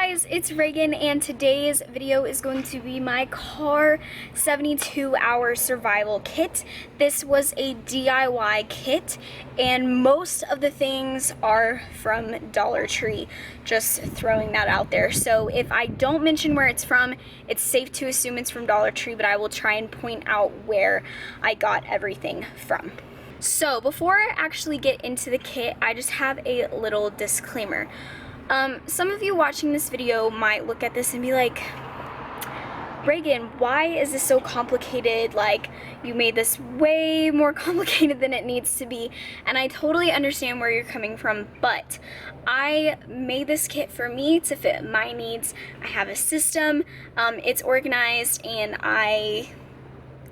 guys, it's Reagan, and today's video is going to be my car 72-hour survival kit. This was a DIY kit, and most of the things are from Dollar Tree. Just throwing that out there. So if I don't mention where it's from, it's safe to assume it's from Dollar Tree, but I will try and point out where I got everything from. So before I actually get into the kit, I just have a little disclaimer. Some of you watching this video might look at this and be like, Reagan, why is this so complicated? Like, you made this way more complicated than it needs to be. And I totally understand where you're coming from, but I made this kit for me to fit my needs. I have a system, it's organized, and I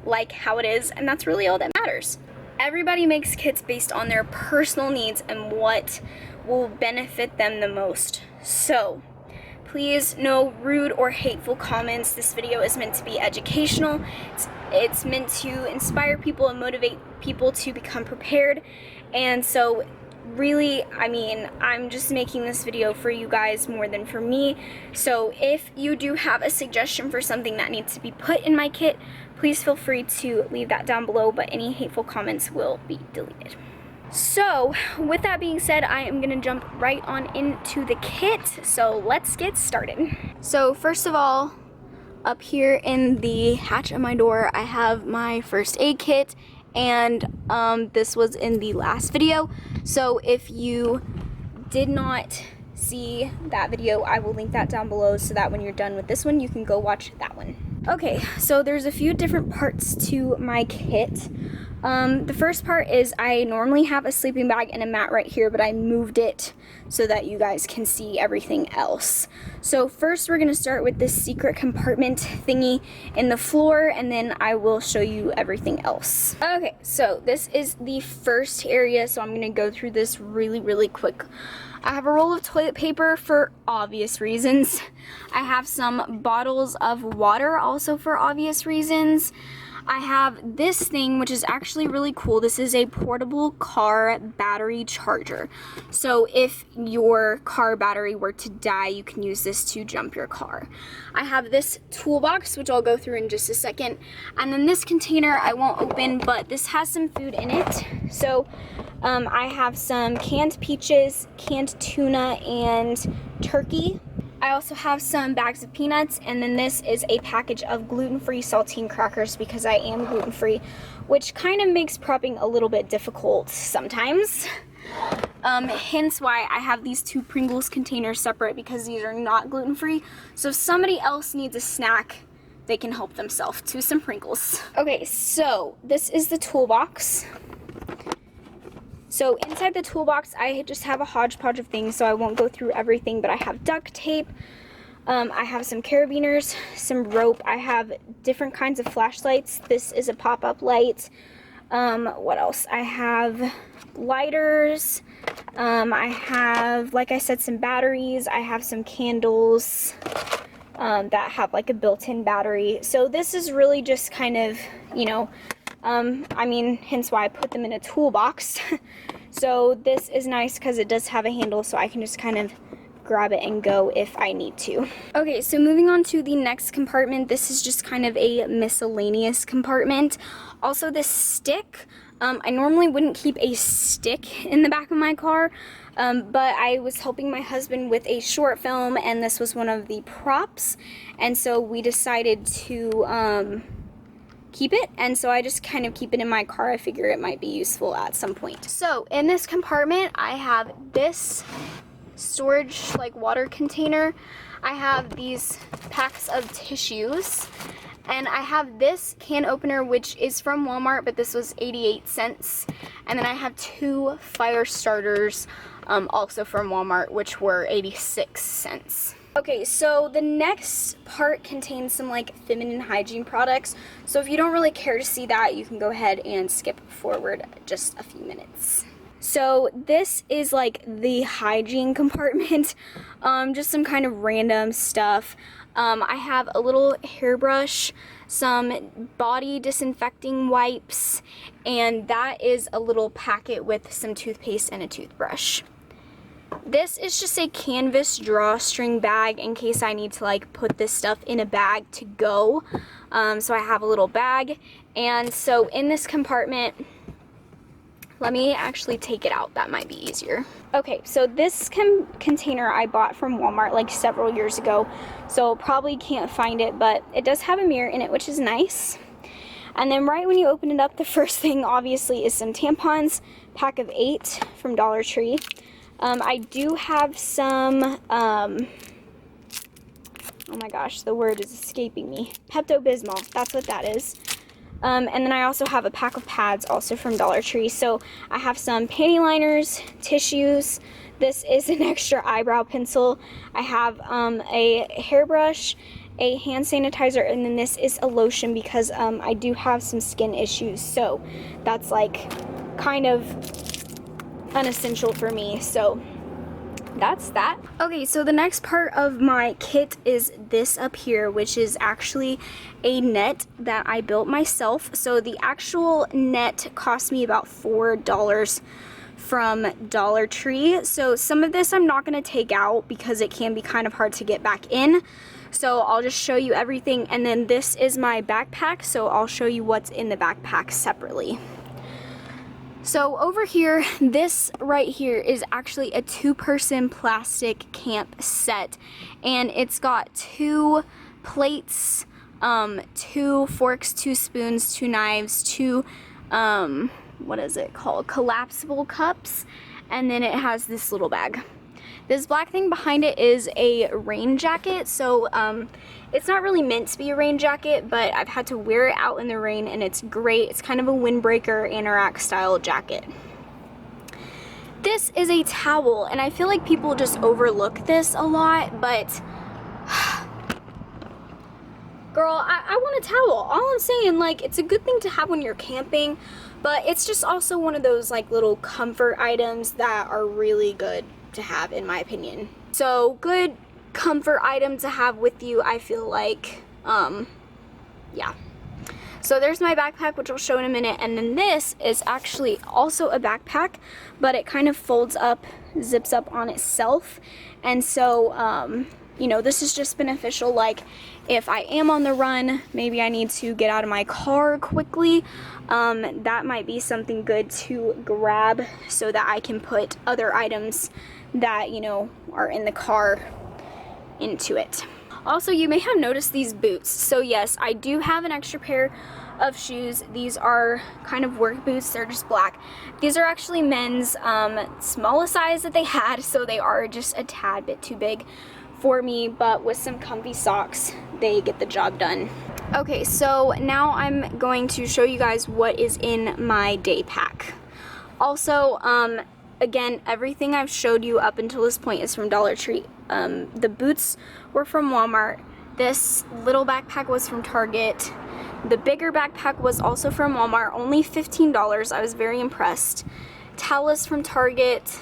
like how it is, and that's really all that matters. Everybody makes kits based on their personal needs and what will benefit them the most. So please, no rude or hateful comments. This video is meant to be educational. It's meant to inspire people and motivate people to become prepared. And so really, I mean, I'm just making this video for you guys more than for me. So if you do have a suggestion for something that needs to be put in my kit, please feel free to leave that down below, but any hateful comments will be deleted. So with that being said, I am gonna jump right on into the kit. So let's get started. So first of all, up here in the hatch of my door, I have my first aid kit, and this was in the last video. So if you did not see that video, I will link that down below so that when you're done with this one, you can go watch that one. Okay, so there's a few different parts to my kit. The first part is I normally have a sleeping bag and a mat right here, but I moved it so that you guys can see everything else. So first we're gonna start with this secret compartment thingy in the floor, and then I will show you everything else. Okay, so this is the first area, so I'm gonna go through this really quick. I have a roll of toilet paper for obvious reasons. I have some bottles of water also for obvious reasons. I have this thing, which is actually really cool. This is a portable car battery charger. So if your car battery were to die, you can use this to jump your car. I have this toolbox, which I'll go through in just a second. And then this container I won't open, but this has some food in it. So I have some canned peaches, canned tuna, and turkey. I also have some bags of peanuts, and then this is a package of gluten-free saltine crackers because I am gluten-free, which kind of makes prepping a little bit difficult sometimes. Hence why I have these two Pringles containers separate, because these are not gluten-free. So if somebody else needs a snack, they can help themselves to some Pringles. Okay, so this is the toolbox. So inside the toolbox, I just have a hodgepodge of things, so I won't go through everything, but I have duct tape, I have some carabiners, some rope, I have different kinds of flashlights. This is a pop-up light. What else? I have lighters, I have, like I said, some batteries, I have some candles that have like a built-in battery. So this is really just kind of, you know, I mean, hence why I put them in a toolbox. So this is nice because it does have a handle, so I can just kind of grab it and go if I need to. Okay, so moving on to the next compartment, this is just kind of a miscellaneous compartment. Also, this stick, I normally wouldn't keep a stick in the back of my car, but I was helping my husband with a short film, and this was one of the props, and so we decided to keep it, and so I just kind of keep it in my car. I figure it might be useful at some point. So in this compartment, I have this storage like water container. I have these packs of tissues, and I have this can opener, which is from Walmart, but this was 88 cents. And then I have two fire starters, also from Walmart, which were 86 cents. Okay, so the next part contains some like feminine hygiene products. So if you don't really care to see that, you can go ahead and skip forward just a few minutes. So this is like the hygiene compartment, just some kind of random stuff. I have a little hairbrush, some body disinfecting wipes, and that is a little packet with some toothpaste and a toothbrush. This is just a canvas drawstring bag in case I need to like put this stuff in a bag to go. So I have a little bag, and so in this compartment, let me actually take it out, that might be easier. Okay, so this container I bought from Walmart like several years ago, so probably can't find it, but it does have a mirror in it, which is nice. And then right when you open it up, the first thing obviously is some tampons, pack of 8 from Dollar Tree. I do have some, oh my gosh, the word is escaping me. Pepto-Bismol, that's what that is. And then I also have a pack of pads also from Dollar Tree. So I have some panty liners, tissues. This is an extra eyebrow pencil. I have a hairbrush, a hand sanitizer, and then this is a lotion because I do have some skin issues. So that's like kind of unessential for me. So that's that. Okay, so the next part of my kit is this up here, which is actually a net that I built myself. So the actual net cost me about $4 from Dollar Tree. So some of this I'm not going to take out because it can be kind of hard to get back in. So I'll just show you everything, and then this is my backpack, so I'll show you what's in the backpack separately. So over here, this right here is actually a 2-person plastic camp set, and it's got 2 plates, 2 forks, 2 spoons, 2 knives, 2 what is it called, collapsible cups, and then it has this little bag. This black thing behind it is a rain jacket, so it's not really meant to be a rain jacket, but I've had to wear it out in the rain, and it's great. It's kind of a windbreaker anorak style jacket. This is a towel, and I feel like people just overlook this a lot, but girl, I want a towel. All I'm saying, like, it's a good thing to have when you're camping, but it's just also one of those like little comfort items that are really good to have, in my opinion. So good comfort item to have with you, I feel like. Yeah. So there's my backpack, which I'll show in a minute, and then this is actually also a backpack, but it kind of folds up, zips up on itself, and so you know, this is just beneficial, like if I am on the run, maybe I need to get out of my car quickly, that might be something good to grab so that I can put other items that, you know, are in the car into it. Also, you may have noticed these boots. So yes, I do have an extra pair of shoes. These are kind of work boots. They're just black. These are actually men's, smallest size that they had, so they are just a tad bit too big for me, but with some comfy socks, they get the job done. Okay, so now I'm going to show you guys what is in my day pack. Also, again, everything I've showed you up until this point is from Dollar Tree. The boots were from Walmart. This little backpack was from Target. The bigger backpack was also from Walmart, only $15. I was very impressed. Towel is from Target.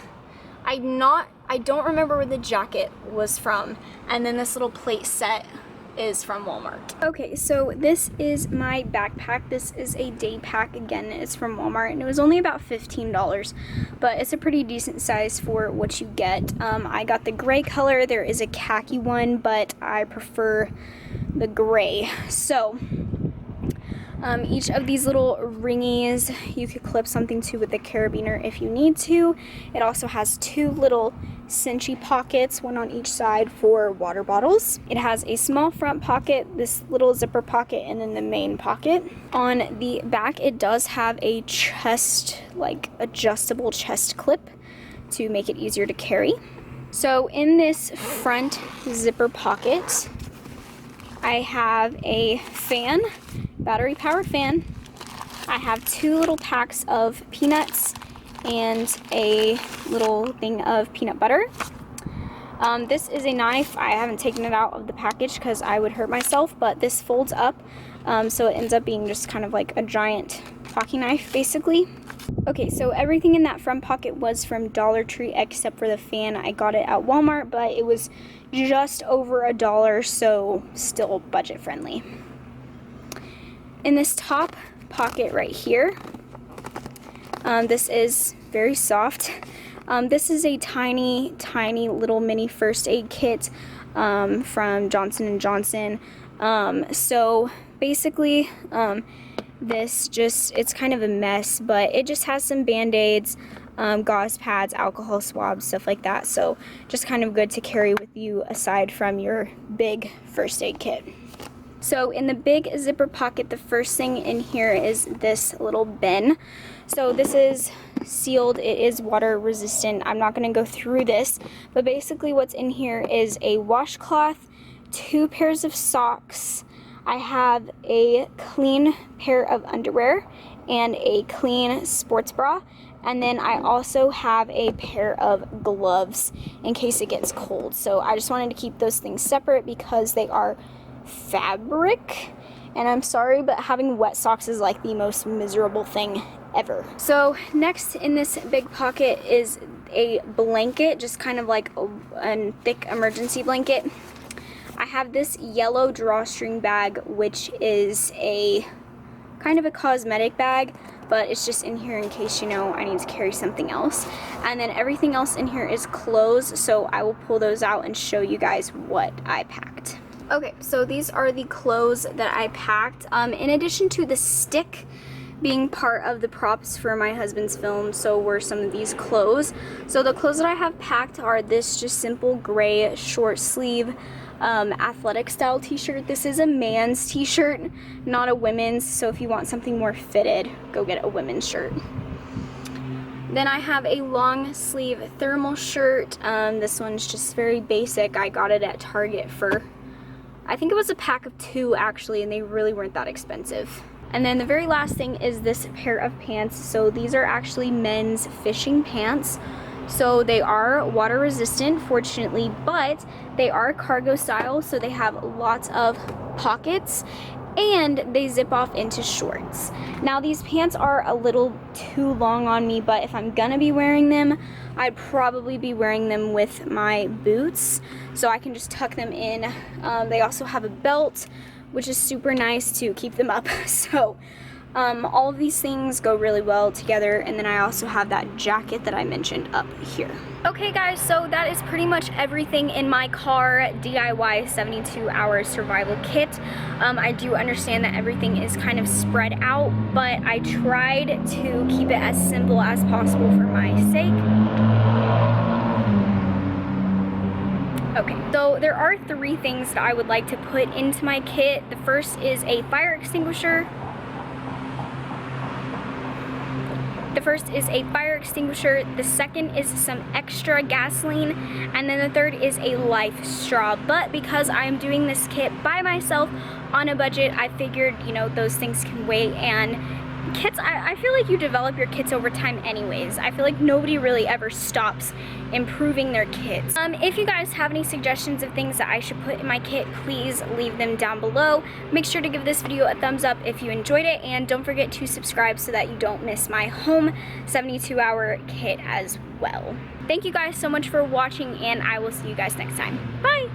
I don't remember where the jacket was from. And then this little plate set is from Walmart. Okay, so this is my backpack. This is a day pack. Again, it's from Walmart, and it was only about $15, but it's a pretty decent size for what you get. I got the gray color. There is a khaki one, but I prefer the gray. So each of these little ringies you could clip something to with a carabiner if you need to. It also has 2 little cinchy pockets, one on each side for water bottles. It has a small front pocket, this little zipper pocket, and then the main pocket. On the back, it does have a chest, like adjustable chest clip to make it easier to carry. So in this front zipper pocket, I have a fan, battery powered fan. I have 2 little packs of peanuts and a little thing of peanut butter. This is a knife. I haven't taken it out of the package because I would hurt myself, but this folds up, so it ends up being just kind of like a giant pocket knife basically. Okay, so everything in that front pocket was from Dollar Tree except for the fan. I got it at Walmart, but it was just over $1, so still budget friendly. In this top pocket right here, this is very soft. This is a tiny little mini first aid kit from Johnson & Johnson. So basically, it's kind of a mess, but it just has some band-aids, gauze pads, alcohol swabs, stuff like that. So just kind of good to carry with you aside from your big first aid kit. So in the big zipper pocket, the first thing in here is this little bin. So this is sealed, it is water resistant. I'm not gonna go through this, but basically what's in here is a washcloth, 2 pairs of socks. I have a clean pair of underwear and a clean sports bra. And then I also have a pair of gloves in case it gets cold. So I just wanted to keep those things separate because they are fabric, and I'm sorry, but having wet socks is like the most miserable thing ever. So next in this big pocket is a blanket, just kind of like a thick emergency blanket. I have this yellow drawstring bag, which is a kind of a cosmetic bag, but it's just in here in case, you know, I need to carry something else. And then everything else in here is clothes, so I will pull those out and show you guys what I packed. Okay, so these are the clothes that I packed. In addition to the stick being part of the props for my husband's film, so were some of these clothes. So the clothes that I have packed are this just simple gray short sleeve athletic style t-shirt. This is a man's t-shirt, not a women's, so if you want something more fitted, go get a women's shirt. Then I have a long sleeve thermal shirt. This one's just very basic. I got it at Target for, I think it was a pack of 2 actually, and they really weren't that expensive. And then the very last thing is this pair of pants. So these are actually men's fishing pants. So they are water resistant, fortunately, but they are cargo style, so they have lots of pockets and they zip off into shorts. Now these pants are a little too long on me, but if I'm gonna be wearing them, I'd probably be wearing them with my boots, so I can just tuck them in. They also have a belt, which is super nice to keep them up. So all of these things go really well together, and then I also have that jacket that I mentioned up here. Okay guys, so that is pretty much everything in my car DIY 72-hour survival kit. I do understand that everything is kind of spread out, but I tried to keep it as simple as possible for my sake. Okay, so there are 3 things that I would like to put into my kit. The first is a fire extinguisher. The second is some extra gasoline, and then the third is a life straw. But because I'm doing this kit by myself on a budget, I figured, you know, those things can wait. And kits, I feel like you develop your kits over time anyways. I feel like nobody really ever stops improving their kits. If you guys have any suggestions of things that I should put in my kit, please leave them down below. Make sure to give this video a thumbs up if you enjoyed it, and don't forget to subscribe so that you don't miss my home 72-hour kit as well. Thank you guys so much for watching, and I will see you guys next time. Bye!